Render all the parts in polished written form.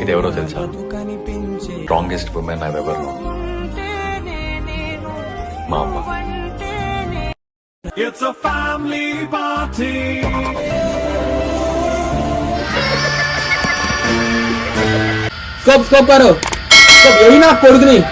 ఇది ఎవరో తెలుసా? Strongest women I ever know. మా అమ్మ. It's a family party. Scope scope करो, स्कोप यही ना कोड नहीं.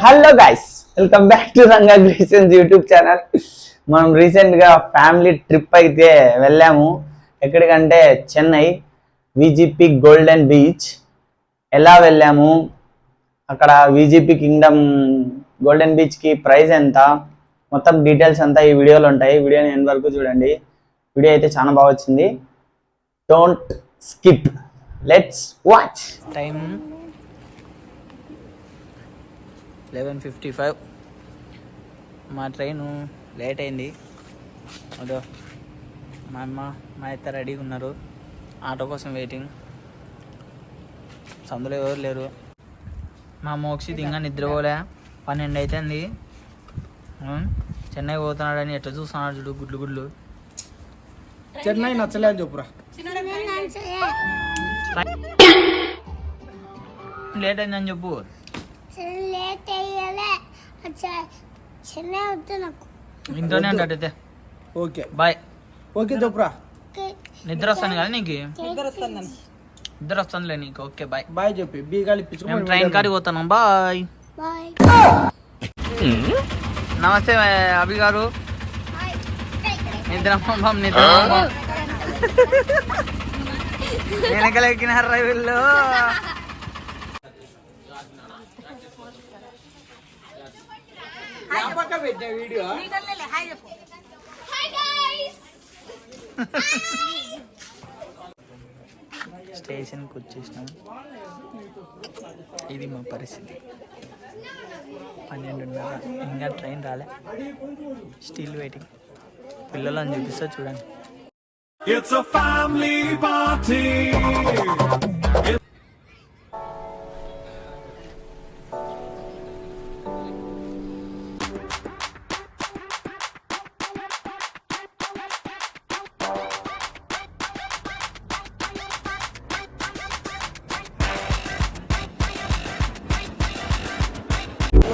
Hello guys, welcome back to Ranga creations YouTube channel. మనం రీసెంట్గా ఫ్యామిలీ ట్రిప్ అయితే వెళ్ళాము. ఎక్కడికంటే చెన్నై విజిపి గోల్డెన్ బీచ్. ఎలా వెళ్ళాము, అక్కడ విజిపి కింగ్డమ్ గోల్డెన్ బీచ్కి ప్రైస్ ఎంత, మొత్తం డీటెయిల్స్ అంతా ఈ వీడియోలో ఉంటాయి. వీడియోని ఎండ్ వరకు చూడండి. వీడియో అయితే చాలా బాగా వచ్చింది. Don't skip, let's watch. Time 11:55. మా ట్రైను లేట్ అయింది. అదో మా అమ్మ మా ఇద్దరు రెడీగా ఉన్నారు, ఆటో కోసం వెయిటింగ్. సందులో ఎవరు లేరు. మా మోక్షిత్ ఇంకా నిద్రపోలే. 12 అవుతుంది. చెన్నై పోతున్నాడని ఎట్లా చూస్తున్నాడు చూడు, గుడ్లు గుడ్లు. చెన్నై నచ్చలేదు చెప్పురా. లేట్ అయిందని చెప్పు. ఇంట్లోనే అంటైతే ఓకే బాయ్. ఓకే చెప్పురా. నిద్ర వస్తాను కదా నీకు, నిద్ర వస్తుందిలే నీకు. Okay bye. బాయ్ చెప్పి బీగాలి మేము ట్రైన్ కాడికి పోతున్నాం. బాయ్. నమస్తే అభి గారు. నిద్ర నిద్ర వెనకలు ఎక్కినారా వీళ్ళు. వీడియో స్టేషన్కి వచ్చేసినాం. ఇది మా పరిస్థితి. 12:30 ఇంకా ట్రైన్ రాలే. Still waiting. పిల్లలని చూపిస్తా చూడండి. It's a family party.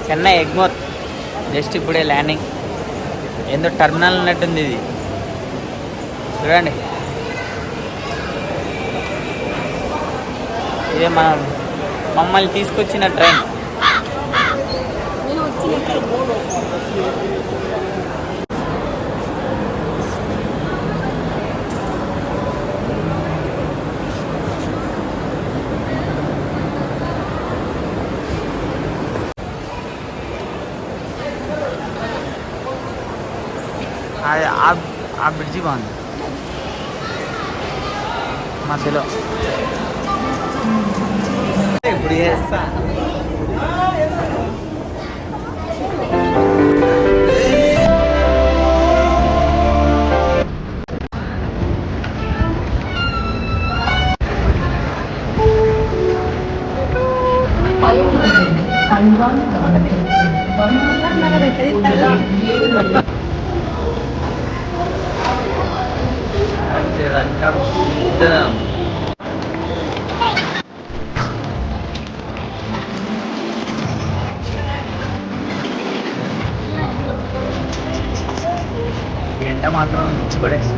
Chennai Egmore just ఇప్పుడే ల్యాండింగ్. ఏందో టర్మినల్ ఉన్నట్టుంది ఇది, చూడండి. ఇదే మమ్మల్ని తీసుకొచ్చిన ట్రైన్. ఆ బ్రిడ్జి బాగుంది మధ్యలో. ఇప్పుడు చేస్తా. ఎండ మాత్రం పడేసి.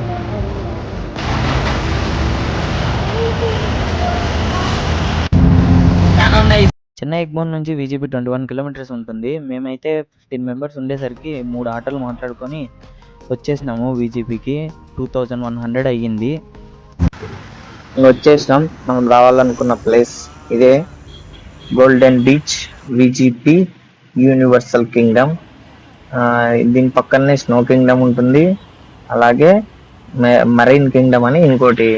చెన్నై ఎగ్మోర్ నుంచి విజిపి 21 కిలోమీటర్స్ ఉంటుంది. మేమైతే 15 మెంబర్స్ ఉండేసరికి 3 ఆటోలు మాట్లాడుకొని వచ్చేసినాము. విజిపికి 2100 అయ్యింది. వచ్చేసినాం. మనం రావాలనుకున్న ప్లేస్ ఇదే, golden beach VGP universal Kingdom. దీని పక్కనే స్నో కింగ్డమ్ ఉంటుంది, అలాగే మరైన్ కింగ్డమ్ అని ఇంకోటి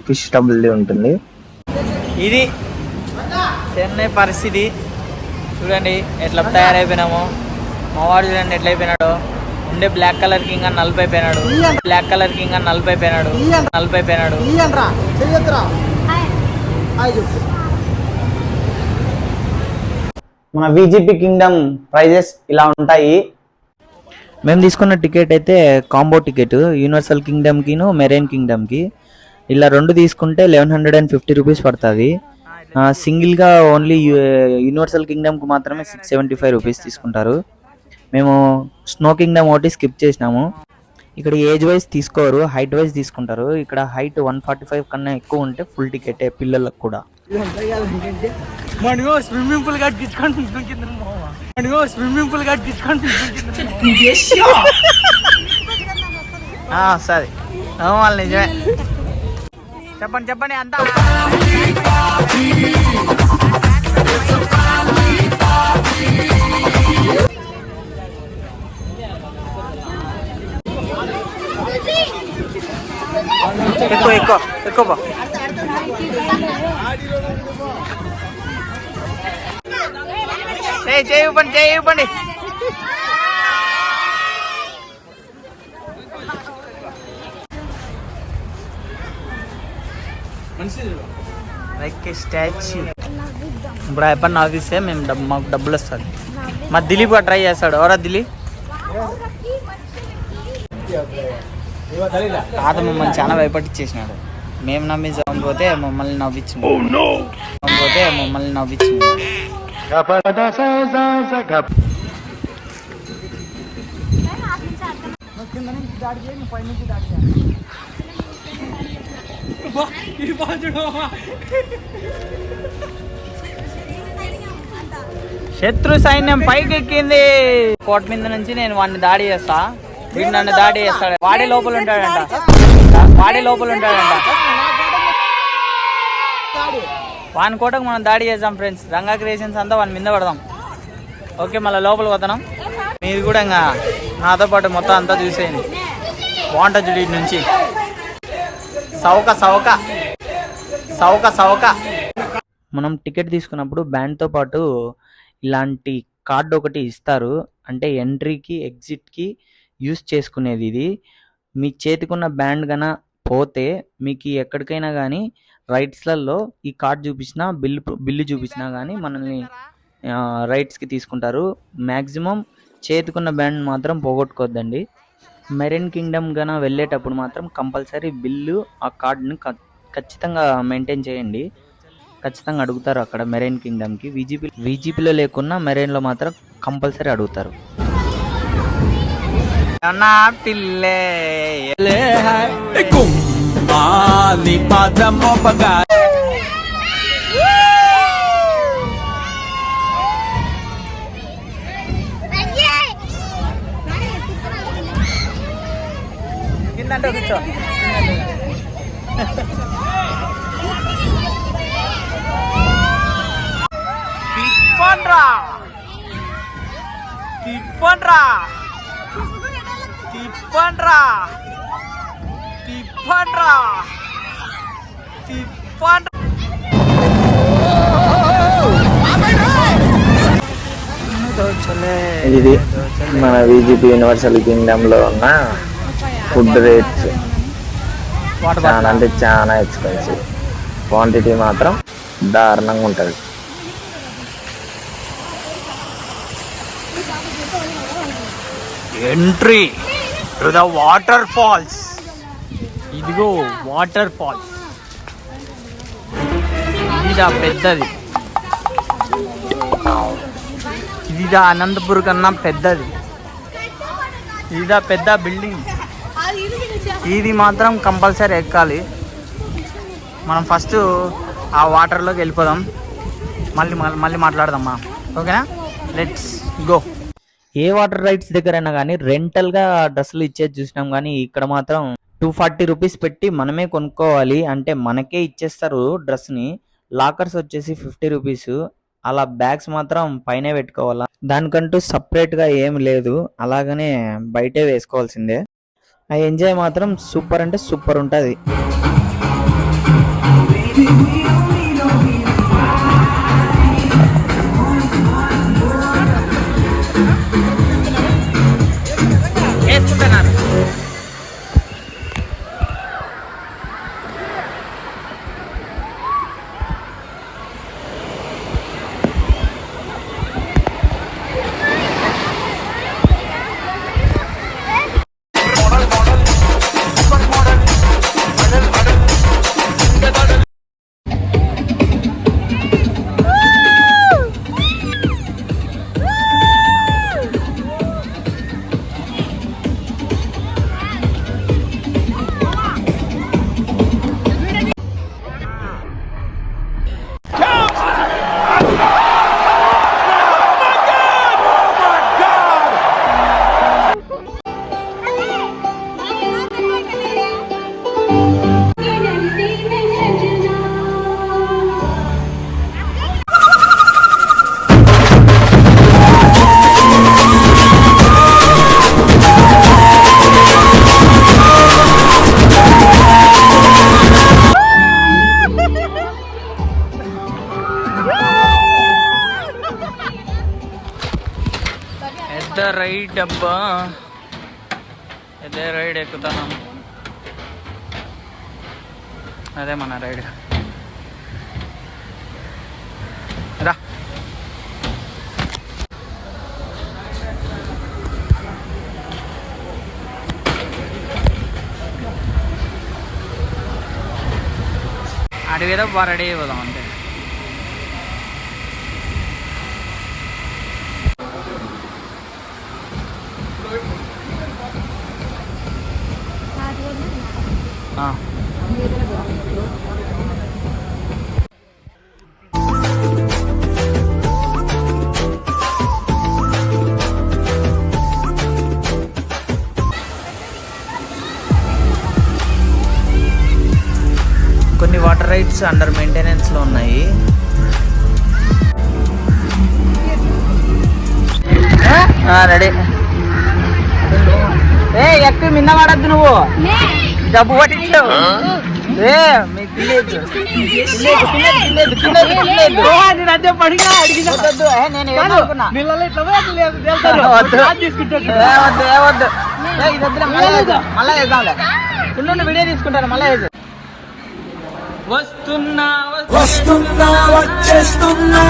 ఫిష్ టబుల్ది ఉంటుంది. ఇది చెన్నై పరిస్థితి. చూడండి ఎట్లా తయారైపోయినామో. మావాడు చూడండి ఎట్లా అయిపోయినాడు. ఉండే బ్లాక్ కలర్ కి ఇంకా నలిపైపోయినాడు. బ్లాక్ కలర్ కి ఇంకా నలిపైపోయినాడు. మన విజిపి కింగ్డమ్ ప్రైజెస్ ఇలా ఉంటాయి. మేము తీసుకున్న టికెట్ అయితే కాంబో టికెట్, యూనివర్సల్ కింగ్డమ్కిను మెరైన్ కింగ్డమ్కి. ఇలా రెండు తీసుకుంటే 1150 రూపీస్ పడుతుంది. సింగిల్గా ఓన్లీ యూనివర్సల్ కింగ్డమ్కి మాత్రమే 675 రూపీస్ తీసుకుంటారు. మేము స్నో కింగ్డమ్ ఒకటి స్కిప్ చేసినాము. ఇక్కడ ఏజ్ వైజ్ తీసుకోరు, హైట్ వైజ్ తీసుకుంటారు. ఇక్కడ హైట్ 145 కన్నా ఎక్కువ ఉంటే ఫుల్ టికెటే పిల్లలకు కూడా. స్విమ్మింగ్ పూల్ సరే వాళ్ళు నిజమే. చెప్పండి అంతా. ఎక్కువ చేయివ్వండి. Like statue. ఇప్పుడు ఎప్పుడు నవ్విస్తే మాకు డబ్బులు వస్తుంది. మా దిలీప్ ట్రై చేస్తాడు. ఎవరా దిలీప్? తాత మమ్మల్ని చాలా భయపట్టించేసినాడు. మేము నమ్మించకపోతే మమ్మల్ని నవ్వించింది. శత్రు సైన్యం పైకి ఎక్కింది. కోట మీద నుంచి నేను వాడిని దాడి చేస్తా, వీడు నన్ను దాడి చేస్తాడు. వాడే లోపల ఉంటాడంట. వాని కోటకు మనం దాడి చేద్దాం ఫ్రెండ్స్. రంగా క్రియేషన్స్ అంతా వాని మీద పడదాం. ఓకే, మళ్ళీ లోపల పోతున్నాం. మీరు కూడా ఇంకా నాతో పాటు మొత్తం అంతా చూసేయండి. బాగుంటుంది చూడు ఇటు నుంచి. సౌక మనం టికెట్ తీసుకున్నప్పుడు బ్యాండ్తో పాటు ఇలాంటి కార్డు ఒకటి ఇస్తారు. అంటే ఎంట్రీకి ఎగ్జిట్కి యూస్ చేసుకునేది ఇది. మీ చేతికున్న బ్యాండ్ గన పోతే మీకు ఎక్కడికైనా కానీ రైట్స్లలో ఈ కార్డ్ చూపించినా బిల్లు చూపించినా కానీ మనల్ని రైట్స్కి తీసుకుంటారు. మ్యాక్సిమం చేతికున్న బ్యాండ్ మాత్రం పోగొట్టుకోవద్దండి. మెరైన్ కింగ్డమ్ గన వెళ్ళేటప్పుడు మాత్రం కంపల్సరీ బిల్లు ఆ కార్డ్ని ఖచ్చితంగా మెయింటైన్ చేయండి. ఖచ్చితంగా అడుగుతారు అక్కడ మెరైన్ కింగ్డమ్కి. విజిపిలో లేకున్నా మెరైన్లో మాత్రం కంపల్సరీ అడుగుతారు. పిల్లే కిందంటే కూర్చో. ఇది మన విజిపి యూనివర్సల్ కింగ్డమ్ లో ఉన్న ఫుడ్ రేట్స్. చాలా అంటే చాలా ఎక్స్పెన్సివ్. క్వాంటిటీ మాత్రం దారుణంగా ఉంటుంది. Entry to the water falls. ఇదిగో వాటర్ ఫాల్స్. ఇదిదా పెద్దది. ఇదిదా అనంతపూర్ కన్నా పెద్దది. ఇదిదా పెద్ద బిల్డింగ్. ఇది మాత్రం కంపల్సరీ ఎక్కాలి. మనం ఫస్ట్ ఆ వాటర్లోకి వెళ్ళిపోదాం. మళ్ళీ మాట్లాడదామా? ఓకేనా? Let's go. A water rides దగ్గరైనా కానీ రెంటల్గా డ్రెస్సులు ఇచ్చేది చూసినాం, కానీ ఇక్కడ మాత్రం 240 రూపీస్ పెట్టి మనమే కొనుక్కోవాలి. అంటే మనకే ఇచ్చేస్తారు డ్రెస్ని. లాకర్స్ వచ్చేసి 50 రూపీస్. అలా బ్యాగ్స్ మాత్రం పైనే పెట్టుకోవాలా. దానికంటూ సపరేట్గా ఏం లేదు, అలాగనే బయటే వేసుకోవాల్సిందే. ఆ ఎంజాయ్ మాత్రం సూపర్ అంటే సూపర్ ఉంటుంది. పెద్ద రైడ్ అబ్బా, పెద్ద రైడ్ ఎక్కుతాను. అదే మన రైడ్ రా. అడిగేదో రెడీ అయిపోదాం అంతే. కొన్ని వాటర్ రైడ్స్ అండర్ మెయింటెనెన్స్ లో ఉన్నాయి. రెడీ. ఎక్కి మిన్న వాడద్దు నువ్వు, జబ్బు పట్టించావు. మళ్ళా వేద్దాంలే, వీడియో తీసుకుంటాను మళ్ళా వేద్దాం. వస్తున్నా వచ్చేస్తున్నా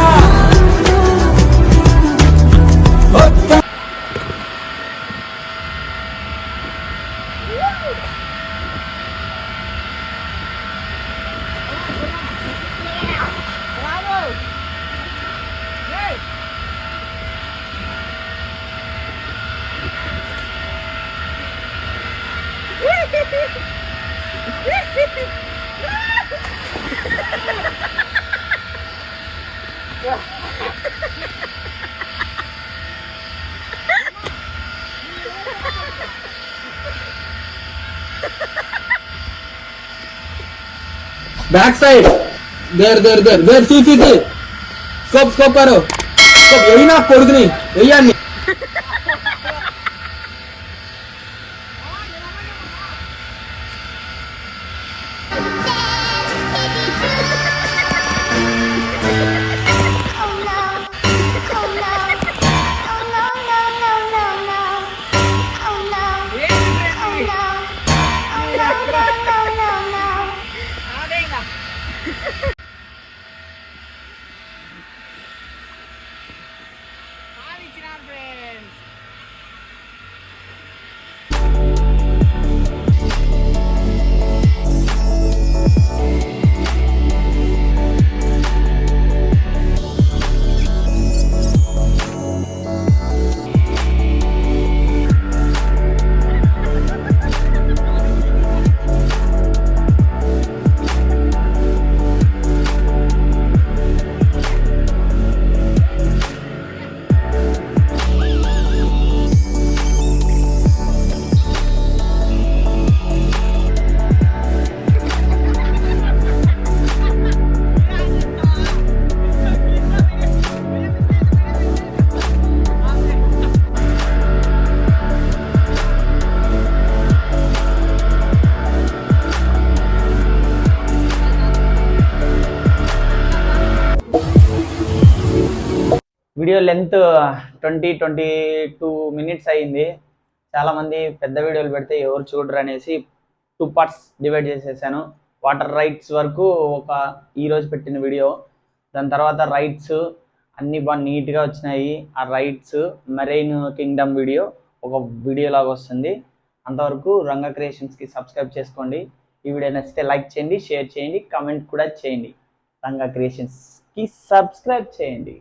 बैक साइड देर देर देर देर सी स्कोप स्कोप करो स्कोप यही ना कोड नहीं यही आनी వీడియో లెంత్ 22 minutes అయ్యింది. చాలామంది పెద్ద వీడియోలు పెడితే ఎవరు చూడరు అనేసి 2 parts డివైడ్ చేసేసాను. వాటర్ రైడ్స్ వరకు ఈరోజు పెట్టిన వీడియో, దాని తర్వాత రైడ్స్ అన్నీ బాగా నీట్గా వచ్చినాయి. ఆ రైడ్స్ మెరైన్ కింగ్డమ్ వీడియో ఒక వీడియో లాగా వస్తుంది. అంతవరకు రంగా క్రియేషన్స్కి సబ్స్క్రైబ్ చేసుకోండి. ఈ వీడియో నచ్చితే లైక్ చేయండి, షేర్ చేయండి, కామెంట్ కూడా చేయండి. రంగా క్రియేషన్స్కి సబ్స్క్రైబ్ చేయండి.